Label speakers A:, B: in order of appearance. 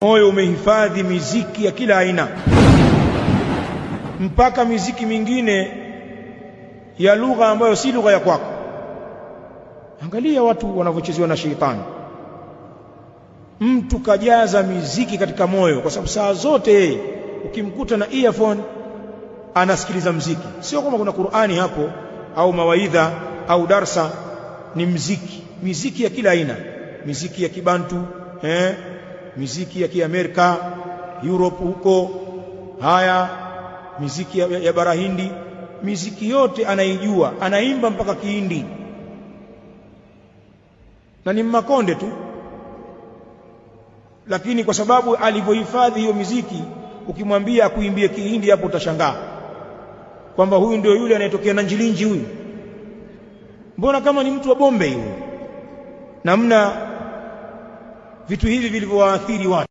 A: Moyo umehifadhi miziki ya kila aina, mpaka miziki mingine ya lugha ambayo si lugha ya kwako. Angalia watu wanavyochezewa na sheitani. Mtu kajaza miziki katika moyo, kwa sababu saa zote ukimkuta na earphone anasikiliza mziki. Sio kama kuna Qur'ani hapo au mawaidha au darsa, ni mziki. Miziki ya kila aina, miziki ya Kibantu, miziki ya Kiamerika, Europe huko, haya miziki ya bara Hindi, miziki yote anaijua, anaimba mpaka Kihindi, na ni Makonde tu. Lakini kwa sababu alivyohifadhi hiyo miziki, ukimwambia akuimbie Kihindi hapo utashangaa kwamba huyu ndio yule anayetokea na Njilinji huyu. Mbona kama ni mtu wa Bombay huyu? Namna vitu hivi vilivyowaathiri watu.